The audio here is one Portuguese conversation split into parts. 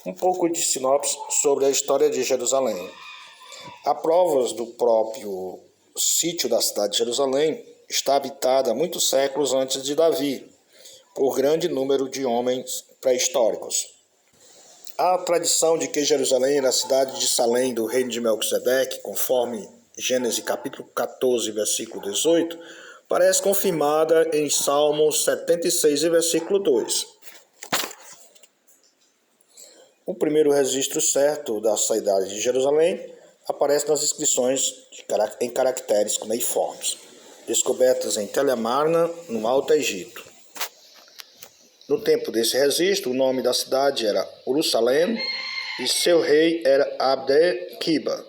Um pouco de sinopse sobre a história de Jerusalém. Há provas do próprio sítio da cidade de Jerusalém está habitada muitos séculos antes de Davi, por grande número de homens pré-históricos. Há a tradição de que Jerusalém era a cidade de Salém do reino de Melquisedeque, conforme Gênesis capítulo 14, versículo 18, parece confirmada em Salmos 76, versículo 2. O primeiro registro certo da cidade de Jerusalém aparece nas inscrições em caracteres cuneiformes, descobertas em Tel Amarna, no Alto Egito. No tempo desse registro, o nome da cidade era Urusalém e seu rei era Abde-Quiba.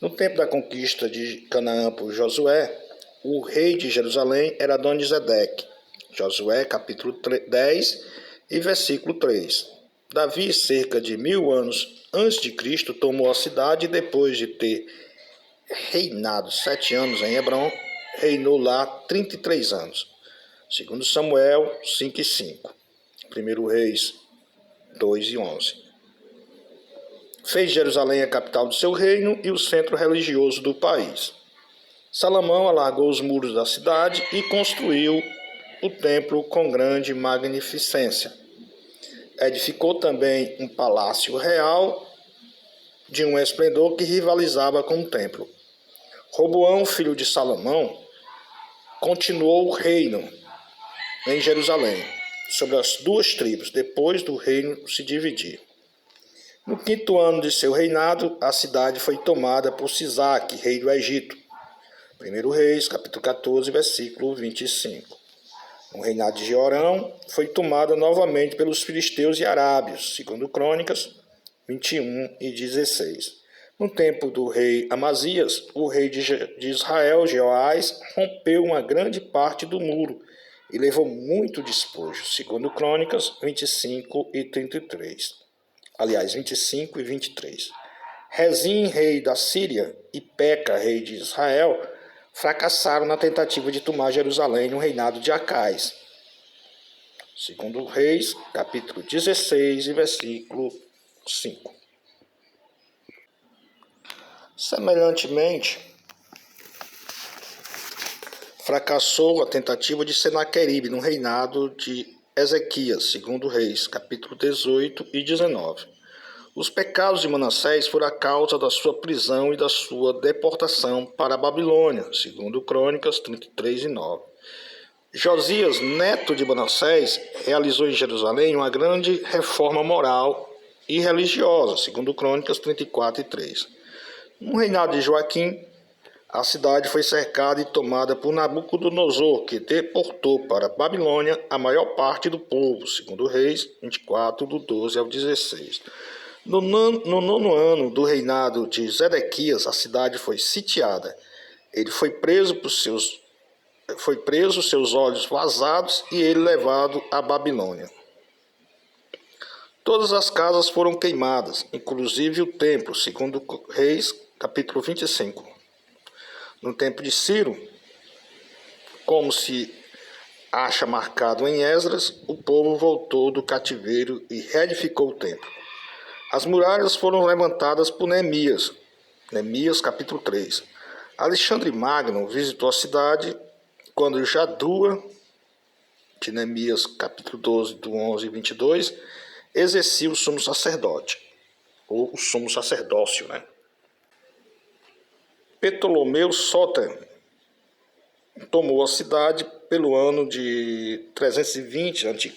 No tempo da conquista de Canaã por Josué, o rei de Jerusalém era Adonisedeque. Josué capítulo 10 e versículo 3. Davi, cerca de 1000 anos antes de Cristo, tomou a cidade e depois de ter reinado 7 anos em Hebrom, reinou lá 33 anos. Segundo Samuel 5 e 5. 1 Reis 2 e 11. Fez Jerusalém a capital do seu reino e o centro religioso do país. Salomão alargou os muros da cidade e construiu o templo com grande magnificência. Edificou também um palácio real de um esplendor que rivalizava com o templo. Roboão, filho de Salomão, continuou o reino em Jerusalém, sobre as 2 tribos, depois do reino se dividir. No 5º ano de seu reinado, a cidade foi tomada por Sisaque, rei do Egito. 1 Reis, capítulo 14, versículo 25. No reinado de Jeorão, foi tomada novamente pelos filisteus e arábios, segundo Crônicas 21 e 16. No tempo do rei Amazias, o rei de Israel, Jeoás, rompeu uma grande parte do muro e levou muito despojo, segundo Crônicas 25 e 33. Aliás, 25 e 23. Rezim, rei da Síria, e Peca, rei de Israel, fracassaram na tentativa de tomar Jerusalém no reinado de Acais. Segundo Reis, capítulo 16 e versículo 5. Semelhantemente, fracassou a tentativa de Senaqueribe no reinado de Ezequias, segundo Reis, capítulo 18 e 19. Os pecados de Manassés foram a causa da sua prisão e da sua deportação para a Babilônia, segundo Crônicas 33 e 9. Josias, neto de Manassés, realizou em Jerusalém uma grande reforma moral e religiosa, segundo Crônicas 34 e 3. No reinado de Joaquim, a cidade foi cercada e tomada por Nabucodonosor, que deportou para a Babilônia a maior parte do povo, segundo Reis 24, do 12 ao 16. No 9º ano do reinado de Zedequias, a cidade foi sitiada. Ele foi preso, seus olhos vazados, e ele levado à Babilônia. Todas as casas foram queimadas, inclusive o templo, segundo Reis, capítulo 25. No tempo de Ciro, como se acha marcado em Esdras, o povo voltou do cativeiro e reedificou o templo. As muralhas foram levantadas por Neemias, capítulo 3. Alexandre Magno visitou a cidade quando Jadua, de Neemias, capítulo 12, do 11 e 22, exercia o sumo sacerdote, ou o sumo sacerdócio, Ptolomeu Soter tomou a cidade pelo ano de 320 a.C.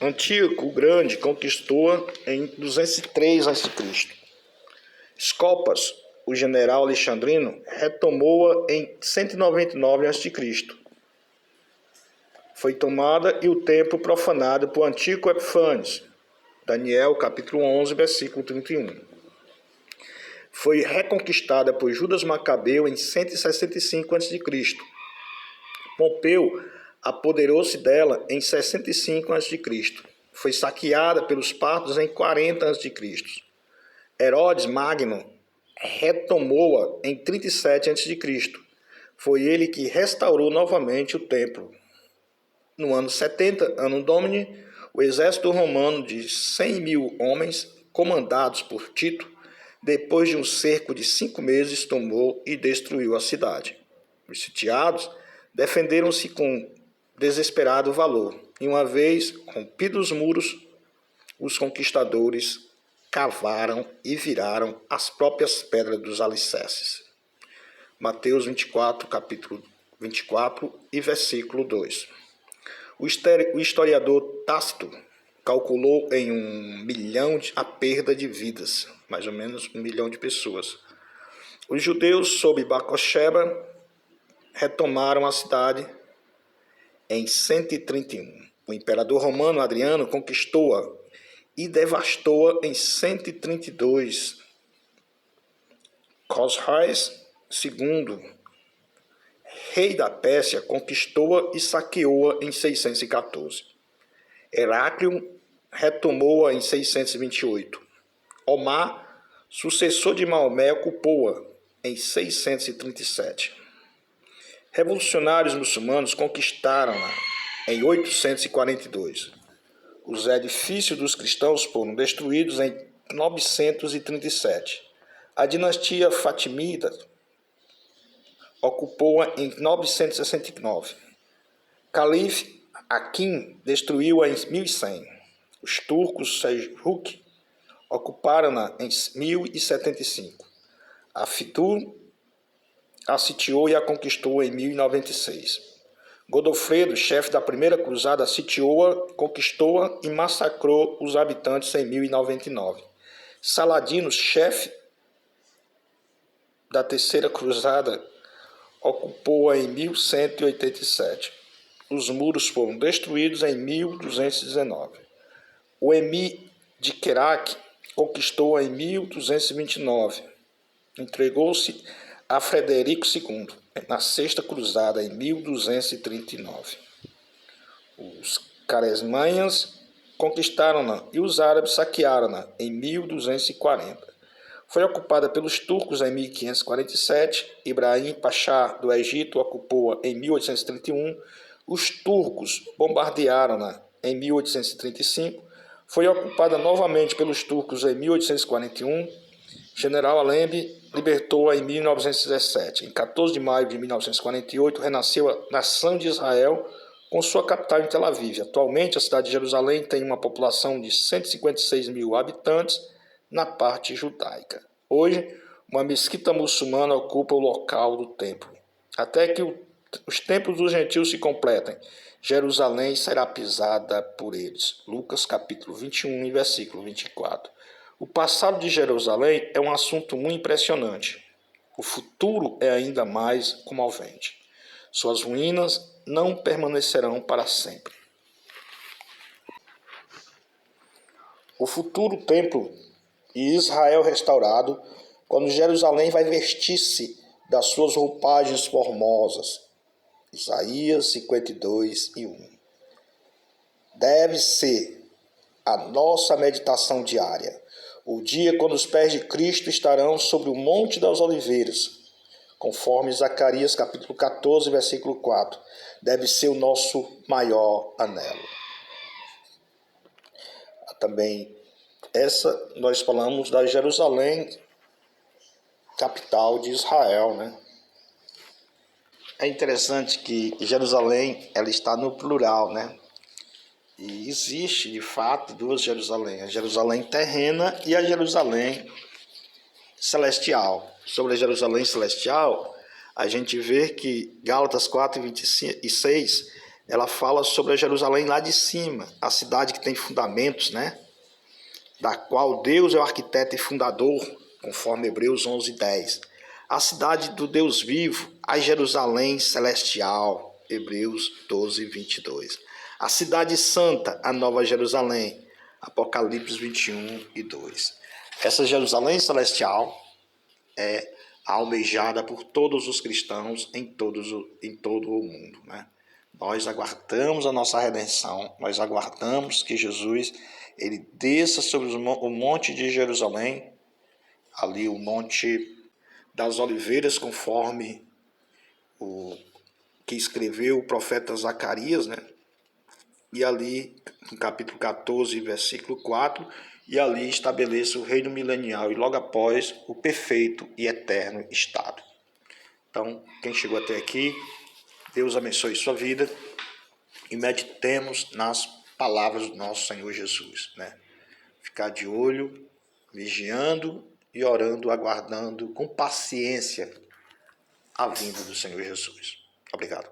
Antíoco o Grande conquistou-a em 203 a.C. Escopas, o general alexandrino, retomou-a em 199 a.C. Foi tomada e o templo profanado por Antíoco Epífanes. Daniel, capítulo 11, versículo 31. Foi reconquistada por Judas Macabeu em 165 a.C. Pompeu apoderou-se dela em 65 a.C. Foi saqueada pelos partos em 40 a.C. Herodes Magno retomou-a em 37 a.C. Foi ele que restaurou novamente o templo. No ano 70, Anno Domini, O exército romano de 100.000 homens, comandados por Tito, depois de um cerco de 5 meses, tomou e destruiu a cidade. Os sitiados defenderam-se com desesperado valor, e uma vez rompidos os muros, os conquistadores cavaram e viraram as próprias pedras dos alicerces. Mateus 24, capítulo 24 e versículo 2. O historiador Tácito calculou em 1 milhão a perda de vidas, mais ou menos 1 milhão de pessoas. Os judeus, sob Bar Kokhba, retomaram a cidade em 131. O imperador romano Adriano conquistou-a e devastou-a em 132. Cosroes II, rei da Pérsia, conquistou-a e saqueou-a em 614. Heráclio retomou-a em 628. Omar, sucessor de Maomé, ocupou-a em 637. Revolucionários muçulmanos conquistaram-na em 842. Os edifícios dos cristãos foram destruídos em 937. A dinastia Fatimida ocupou-a em 969. Calife Hakim destruiu-a em 1100. Os turcos Seljuk ocuparam-na em 1075. A Fitur a sitiou e a conquistou em 1096. Godofredo, chefe da primeira cruzada, sitiou-a, conquistou-a e massacrou os habitantes em 1099. Saladino, chefe da terceira cruzada, ocupou-a em 1187. Os muros foram destruídos em 1219. O emir de Querak conquistou-a em 1229. Entregou-se a Frederico II na sexta cruzada em 1239. Os caresmanhas conquistaram-na e os árabes saquearam-na em 1240. Foi ocupada pelos turcos em 1547. Ibrahim Pachá do Egito ocupou-a em 1831. Os turcos bombardearam-na em 1835. Foi ocupada novamente pelos turcos em 1841. General Alembe libertou-a em 1917. Em 14 de maio de 1948, renasceu a nação de Israel com sua capital em Tel Aviv. Atualmente, a cidade de Jerusalém tem uma população de 156.000 habitantes na parte judaica. Hoje, uma mesquita muçulmana ocupa o local do templo. Até que os templos dos gentios se completem, Jerusalém será pisada por eles. Lucas capítulo 21, versículo 24. O passado de Jerusalém é um assunto muito impressionante. O futuro é ainda mais comovente. Suas ruínas não permanecerão para sempre. O futuro templo e Israel restaurado, quando Jerusalém vai vestir-se das suas roupagens formosas. Isaías 52, 1. Deve ser a nossa meditação diária. O dia quando os pés de Cristo estarão sobre o Monte das Oliveiras, conforme Zacarias capítulo 14, versículo 4, deve ser o nosso maior anelo. Também nós falamos da Jerusalém, capital de Israel, né? É interessante que Jerusalém ela está no plural, né? E existe, de fato, duas Jerusalém, a Jerusalém terrena e a Jerusalém celestial. Sobre a Jerusalém celestial, a gente vê que Gálatas 4:26, ela fala sobre a Jerusalém lá de cima, a cidade que tem fundamentos, né? Da qual Deus é o arquiteto e fundador, conforme Hebreus 11:10. A cidade do Deus vivo, a Jerusalém celestial, Hebreus 12:22. A cidade santa, a Nova Jerusalém, Apocalipse 21:2. Essa Jerusalém celestial é almejada por todos os cristãos em todo o mundo, né? Nós aguardamos a nossa redenção, nós aguardamos que Jesus ele desça sobre o monte de Jerusalém, ali o monte das oliveiras, conforme o que escreveu o profeta Zacarias, né? E ali no capítulo 14, versículo 4, e ali estabeleça o reino milenial e logo após o perfeito e eterno estado. Então, quem chegou até aqui, Deus abençoe sua vida e meditemos nas palavras do nosso Senhor Jesus, né? Ficar de olho, vigiando e orando, aguardando com paciência a vinda do Senhor Jesus. Obrigado.